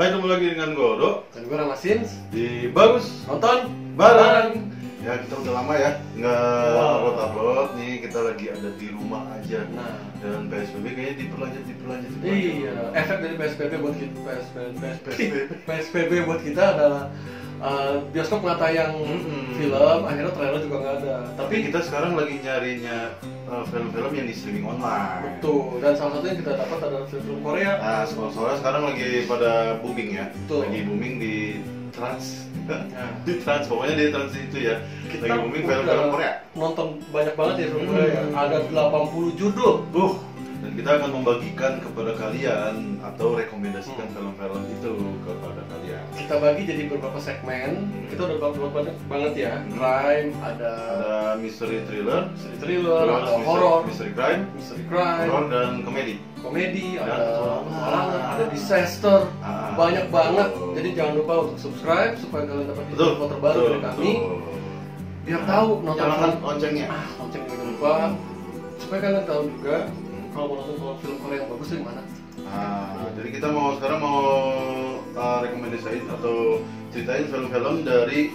Hai, ketemu lagi dengan Goro Dan gue Ramasin di Bagus nonton Bareng. Ya, kita udah lama ya nggak upload nih, kita lagi ada di rumah aja. Nah. Dan PSBB kayaknya diperlanjut. Iya, efek dari PSBB buat kita PSBB buat kita adalah bioskop nggak tayang film, akhirnya trailer juga nggak ada. Tapi kita sekarang lagi nyarinya film-film yang di streaming online. Betul, dan salah satu yang kita dapat adalah film Korea. Nah, soalnya sekarang lagi pada booming ya. Betul. Lagi booming di Trans. Nah. Di Trans, pokoknya di Trans itu ya. Kita Lagi booming film-film Korea. Nonton banyak banget ya film Korea. Ada 80 judul. Dan kita akan membagikan kepada kalian atau rekomendasikan film-film itu kepada kalian. Kita bagi jadi beberapa segmen. Kita udah banyak banget ya. Crime, ada Mystery thriller, ada horror, mystery crime, horror dan komedi. Komedi, Dan ada petualangan. ada disaster, banyak banget. Betul. Jadi jangan lupa untuk subscribe supaya kalian dapat Betul. info terbaru dari kami. Nah, Biar tahu nonton nyalakan film. loncengnya. Lonceng jangan lupa. Supaya kalian tahu juga kalau mau nonton film Korea yang bagus di mana. Jadi kita sekarang mau rekomendasiin atau ceritain film-film dari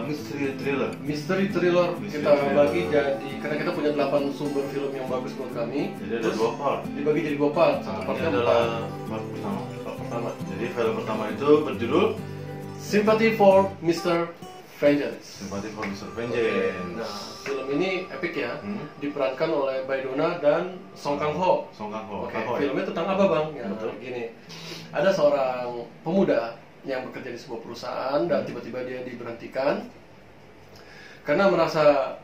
mystery thriller. Mystery thriller Mystery kita thriller. bagi jadi, karena kita punya 8 sumber film yang bagus buat kami. Jadi ada dua part. Dibagi jadi 2 part. Satu Ini partnya adalah part pertama. Jadi film pertama itu berjudul Sympathy for Mr. Vengeance. Sympathy for Mr. Vengeance. Nah, film ini epic ya. Hmm. Diperankan oleh Baidona dan Song Kang Ho. Song Kang Ho. Oke, Kang Ho, ya? filmnya tentang apa bang? Ya, Betul. gini. Ada seorang pemuda yang bekerja di sebuah perusahaan dan tiba-tiba dia diberhentikan karena merasa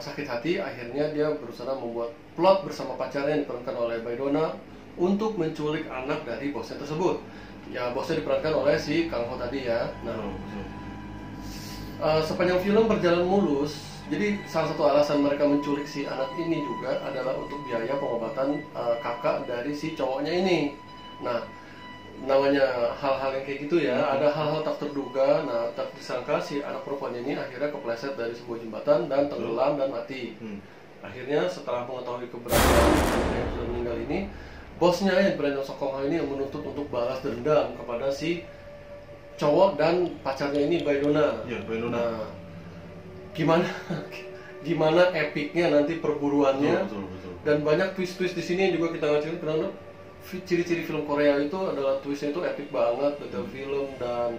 sakit hati. Akhirnya dia berusaha membuat plot bersama pacarnya yang diperankan oleh Baidona untuk menculik anak dari bosnya tersebut. Ya, bosnya diperankan oleh si Kang Ho tadi ya. Nah, sepanjang film berjalan mulus. Jadi salah satu alasan mereka menculik si anak ini juga adalah untuk biaya pengobatan kakak dari si cowoknya ini. Nah, namanya hal-hal yang kayak gitu ya, ada hal-hal tak terduga. Nah, tak disangka si anak perempuan ini akhirnya kepleset dari sebuah jembatan dan tenggelam dan mati. Akhirnya setelah mengetahui keberadaan yang sudah meninggal ini, bosnya yang bernama Song Kang Ho ini yang menuntut untuk balas dendam kepada si cowok dan pacarnya ini Baidona. Iya, Baidona. Nah, gimana epicnya nanti perburuannya. Betul. Dan banyak twist-twist di sini yang juga kita ngajarin. Karena ciri-ciri film Korea itu adalah twistnya itu epic banget, detail film dan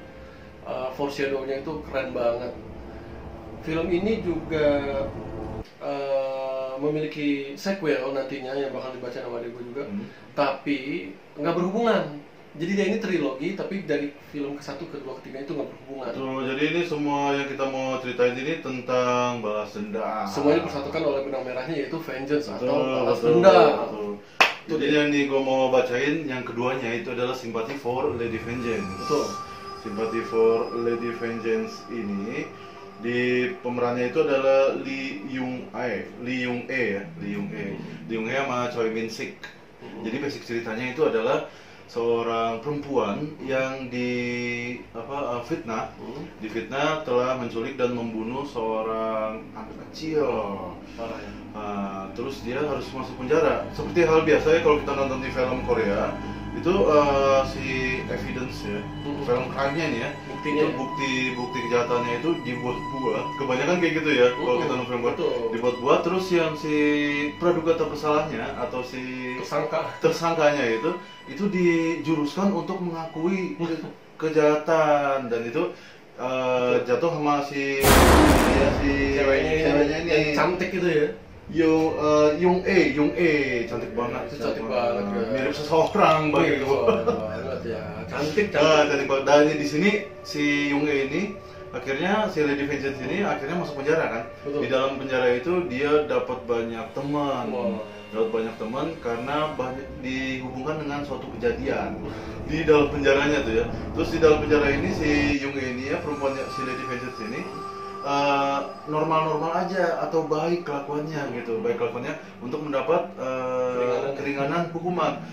foreshadow-nya itu keren banget. Film ini juga memiliki sequel nantinya yang bakal dibaca sama adik gue juga, tapi nggak berhubungan. Jadi dia ini trilogi, tapi dari film ke-1, kedua, ketiga itu nggak berhubungan. Jadi ini semua yang kita mau ceritain ini tentang balas dendam. Semuanya dipersatukan oleh benang merahnya yaitu vengeance atau balas Betul. dendam. Jadi yang nih gue mau bacain yang keduanya itu adalah Sympathy for Lady Vengeance. Betul. Sympathy for Lady Vengeance ini di pemerannya itu adalah Lee Young E sama Choi Min Sik. Jadi basic ceritanya itu adalah seorang perempuan yang difitnah telah menculik dan membunuh seorang anak kecil. Parah ya. Terus dia harus masuk penjara. Seperti hal biasa ya kalau kita nonton di film Korea itu si evidence ya, film crime-nya nih ya, Buktinya. itu bukti kejahatannya itu dibuat-buat. Kebanyakan kayak gitu ya kalau kita nonton film Korea, Betul. dibuat-buat. Terus yang si praduga tak bersalahnya atau si tersangkanya itu dijuruskan untuk mengakui kejahatan, dan itu jatuh sama si ceweknya ini yang cantik gitu ya. Young E cantik banget. Itu cantik banget ya. Mirip seseorang begitu. Banget ya. Cantik. Cantik banget. Dan di sini si Young E ini akhirnya si Lady Vengeance ini akhirnya masuk penjara kan. Betul. Di dalam penjara itu dia dapat banyak teman. Karena banyak dihubungkan dengan suatu kejadian di dalam penjaranya tuh ya. Terus di dalam penjara ini si Young E ini ya, perempuannya si Lady Vengeance ini normal-normal aja atau baik kelakuannya gitu, untuk mendapat keringanan hukuman.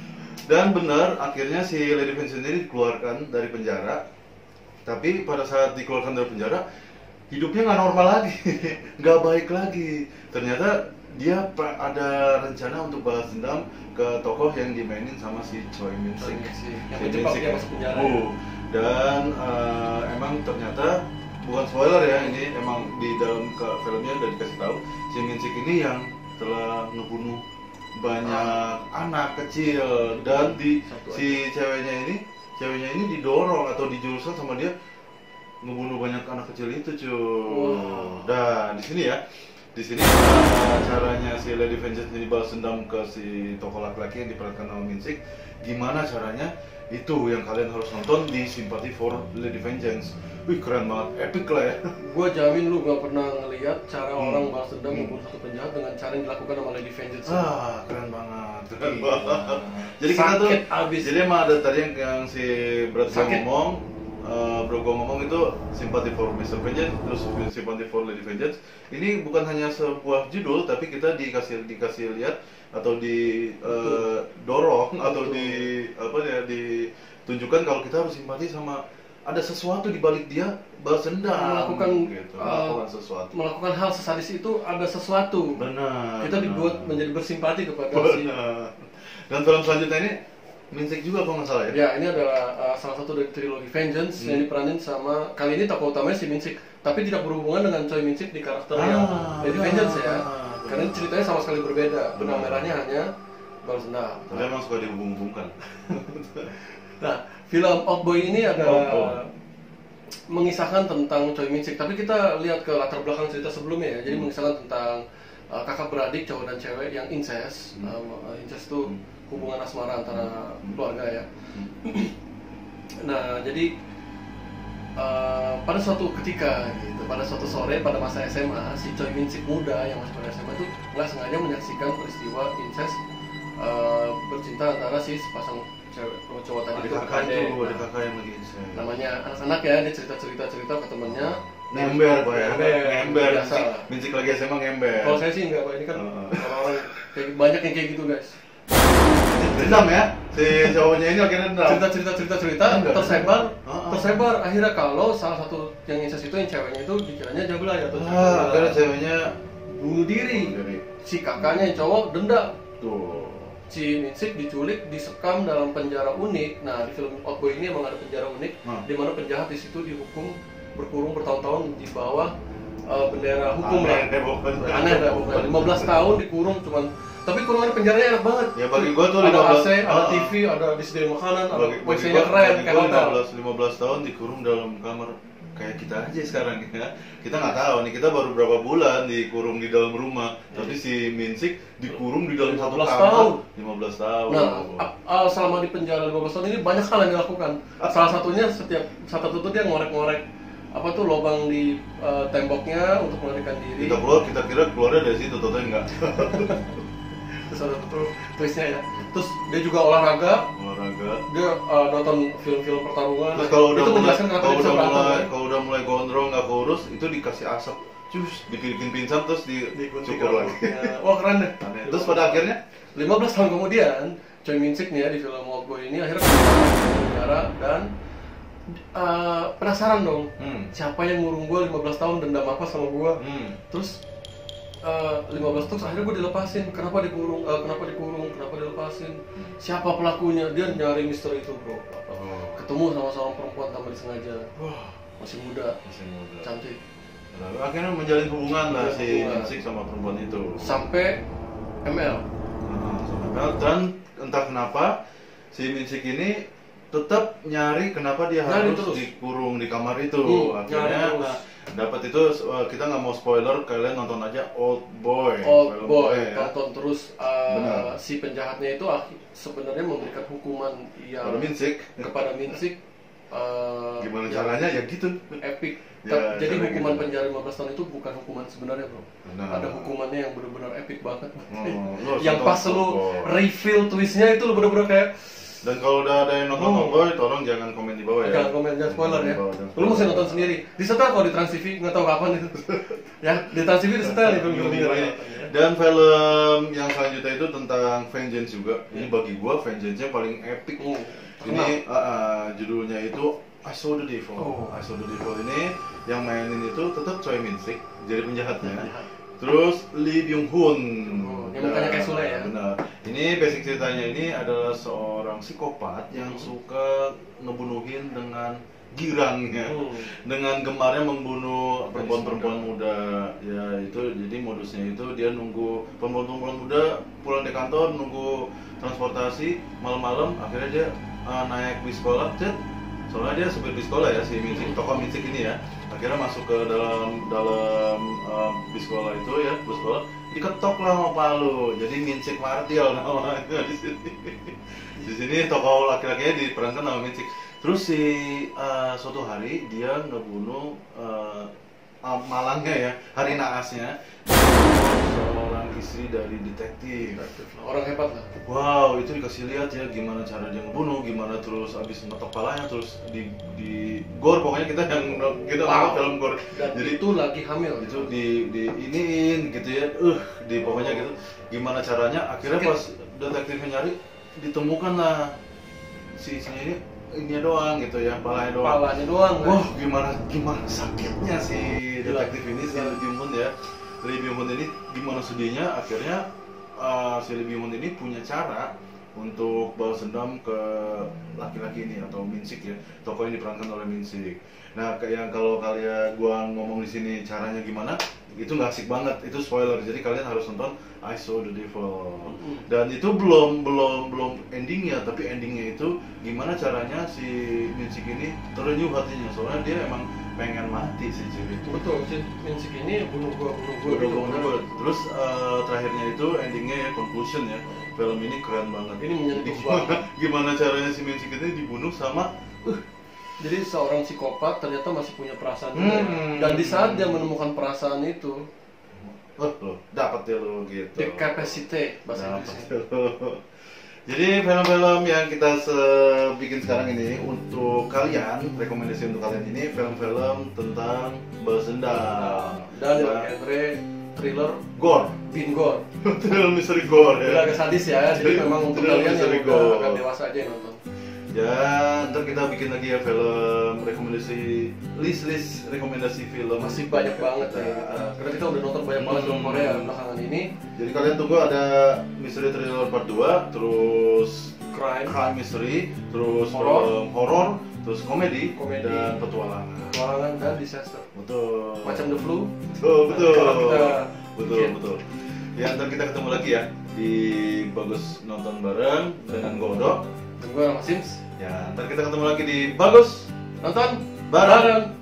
Dan benar akhirnya si Lady Vengeance ini dikeluarkan dari penjara. Tapi pada saat dikeluarkan dari penjara, hidupnya nggak normal lagi, nggak baik lagi. Ternyata ada rencana untuk balas dendam ke tokoh yang dimainin sama si Choi Min Sik. Yang menjebak dia masuk penjara. Dan emang ternyata bukan spoiler ya, ini emang di dalam filmnya udah dikasih tahu si Min Sik ini yang telah ngebunuh banyak anak kecil, dan si ceweknya ini didorong atau dijuruskan sama dia ngebunuh banyak anak kecil itu, cuy. Dan di sini caranya si Lady Vengeance ini balas dendam ke si tokoh laki-laki yang diperankan sama Min Sik. Gimana caranya? Itu yang kalian harus nonton di Sympathy for Lady Vengeance. Wih, keren banget, epic lah ya. Gua jamin lu gak pernah ngeliat cara orang balas dendam membunuh satu penjahat dengan cara yang dilakukan sama Lady Vengeance. Keren banget. Jadi kita tuh abis. Jadi emang ada tadi yang si Brad ngomong itu Sympathy for Mr. Vengeance, terus Sympathy for Lady Vengeance. Ini bukan hanya sebuah judul, tapi kita dikasih lihat atau dorong atau ditunjukkan kalau kita harus simpati sama ada sesuatu di balik dia balas dendam, melakukan hal sesadis itu, ada sesuatu. Benar. Kita dibuat menjadi bersimpati kepada si. Dan film selanjutnya ini Min Sik juga kalau nggak salah ya? Ya, ini adalah salah satu dari trilogi Vengeance yang diperanin sama, kali ini tokoh utamanya si Min Sik, tapi tidak berhubungan dengan Choi Min Sik di karakter yang jadi Vengeance ya. Karena ceritanya sama sekali berbeda. Benang merahnya hanya balas dendam. Tapi emang suka dihubung-hubungkan. Nah, film Oldboy ini adalah mengisahkan tentang Choi Min Sik, tapi kita lihat ke latar belakang cerita sebelumnya ya. Jadi mengisahkan tentang kakak beradik cowok dan cewek yang incest. Incest itu hubungan asmara antara keluarga ya. Nah, jadi pada suatu ketika gitu, pada suatu sore pada masa SMA, si Choi Min Sik muda yang masih pada SMA itu nggak sengaja menyaksikan peristiwa incest bercinta antara si sepasang cowok tadi itu. Ada kakak yang lagi incest. Namanya anak-anak ya, dia cerita ke temennya. Ngember Pak ya, ngember. Biasa. Min Sik lagi SMA ngember. Kalau saya sih enggak Pak, ini kan orang-orang banyak yang kayak gitu guys. Dendam ya, si cowoknya ini akhirnya dendam. Cerita tersebar akhirnya kalau salah satu yang incest itu yang ceweknya itu dikiranya jablay atau karena ceweknya bunuh diri. Si kakaknya yang cowok dendam. Tuh. Si Min Sik diculik, disekam dalam penjara unik. Nah, di film Oldboy ini emang ada penjara unik di mana penjahat di situ dihukum berkurung bertahun-tahun di bawah bendera hukum lah. Aneh dah pokoknya. 15 tahun dikurung cuman. Tapi kurungan penjaranya enak banget. Ya bagi gua tuh ada AC, ada TV, ada disediain makanan, ada WC-nya keren kayak hotel. 15 tahun dikurung dalam kamar kayak kita aja sekarang ya. Kita nggak tahu nih, kita baru berapa bulan dikurung di dalam rumah. Tapi si Min Sik dikurung di dalam satu kamar 15 tahun. Nah, selama di penjara 15 tahun ini banyak hal yang dilakukan. Salah satunya setiap saat tertentu dia ngorek-ngorek lubang di temboknya untuk melarikan diri. Kita kira keluarnya dari situ, ternyata enggak. Terus ada twistnya ya. Terus dia juga olahraga. Dia nonton film-film pertarungan. Terus kalau udah mulai gondrong nggak kurus, itu dikasih asap, dibikin pingsan terus dicukur lagi. Wah keren deh. Terus pada akhirnya 15 tahun kemudian Choi Min Sik nih ya di film Oldboy ini akhirnya ke penjara dan penasaran dong, siapa yang ngurung gue 15 tahun, dendam apa sama gue. Terus 15 tahun akhirnya gue dilepasin. Kenapa dikurung, kenapa dilepasin, siapa pelakunya. Dia nyari misteri itu bro. Ketemu sama seorang perempuan tanpa disengaja. Masih muda, cantik. Lalu akhirnya menjalin hubungan lah si Min Sik sama perempuan itu sampai ML. Dan entah kenapa si Min Sik ini tetap nyari kenapa dia harus dikurung di kamar itu. Akhirnya dapat itu, kita nggak mau spoiler, kalian nonton aja Oldboy. Tonton terus. Si penjahatnya itu sebenarnya memberikan hukuman yang kepada Min Sik. Gimana caranya ya gitu. Epic. Jadi hukuman penjara 15 tahun itu bukan hukuman sebenarnya bro. Ada hukumannya yang benar-benar epic banget. Yang pas lu reveal twistnya itu lu benar-benar kayak. Dan kalau udah ada yang nonton Oldboy, tolong jangan komen di bawah ya. Jangan komen, jangan spoiler ya. Lu mesti nonton sendiri. Disetel kalau di Trans TV, nggak tahu kapan itu. Ya, di Trans TV disetel film-film ini. Dan film yang selanjutnya itu tentang Vengeance juga. Ini bagi gua Vengeance-nya paling epic. Ini judulnya itu I Saw the Devil. I Saw the Devil ini yang mainin itu tetap Choi Min Sik jadi penjahatnya. Terus Lee Byung Hun. Yang mukanya kayak Sule ya. Benar. Ini basic ceritanya ini adalah seorang psikopat yang suka ngebunuhin dengan girangnya, dengan gemarnya membunuh perempuan-perempuan muda. Ya itu jadi modusnya itu dia nunggu perempuan-perempuan muda pulang dari kantor, nunggu transportasi malam-malam, akhirnya dia naik bis sekolah, soalnya dia supir bis sekolah ya si Minsik, tokoh Minsik ini ya. Akhirnya masuk ke dalam bis sekolah itu ya, bus sekolah diketok lah sama palu. Jadi Minsik Martial namanya di sini. Di sini tokoh laki-lakinya diperankan sama Minsik. Terus si suatu hari dia ngebunuh malangnya ya, hari naasnya seorang istri dari detektif. Orang hebat lah. Wow, itu dikasih lihat ya gimana cara dia ngebunuh, gimana terus abis ngetok palanya, terus di gore, pokoknya kita nonton film gore. Dan Jadi itu lagi hamil. itu di iniin gitu ya, di pokoknya gitu. Gimana caranya? Akhirnya pas detektifnya nyari, ditemukan lah si ini doang gitu ya, palanya doang. Wah, gimana sakitnya si detektif ini, si Lee Byung Hun ya. Lee Byung Hun ini gimana sedihnya, akhirnya si Lee Byung Hun ini punya cara untuk balas dendam ke laki-laki ini atau Minsik ya, tokoh yang diperankan oleh Minsik. Nah, yang kalau gua ngomong di sini caranya gimana, itu nggak asik banget, itu spoiler. Jadi kalian harus nonton I Saw the Devil. Dan itu belum endingnya, tapi endingnya itu gimana caranya si Minsik ini terenyuh hatinya, soalnya dia emang pengen mati si cewek itu. Betul, si Minsik ini bunuh gua. Terus terakhirnya itu endingnya ya, conclusion ya, film ini keren banget. Ini menyentuh banget. Gimana caranya si Minsik ini dibunuh sama jadi seorang psikopat ternyata masih punya perasaan juga. Dan di saat dia menemukan perasaan itu, lo dapat ya lo gitu. the capacity bahasa Inggrisnya. Jadi film-film yang kita bikin sekarang ini untuk kalian, rekomendasi untuk kalian ini film-film tentang balas dendam Dan genre thriller gore, bin gore. thriller misteri gore ya. Agak sadis ya, jadi memang untuk kalian yang udah agak dewasa aja yang nonton. Ya, ntar kita bikin lagi ya film rekomendasi, list rekomendasi film. Masih banyak banget ya kita. Karena kita udah nonton banyak banget film Korea belakangan ini. Jadi kalian tunggu ada Misteri Thriller Part 2, terus Crime mystery, terus horror, terus komedi, dan petualangan dan disaster. Betul. Macam The Flu. Betul. Kalau kita Betul. Ya, ntar kita ketemu lagi ya di Bagus Nonton Bareng dengan Godok. Dan gue Mas Sims. Ya, ntar kita ketemu lagi di Bagus Nonton Bareng.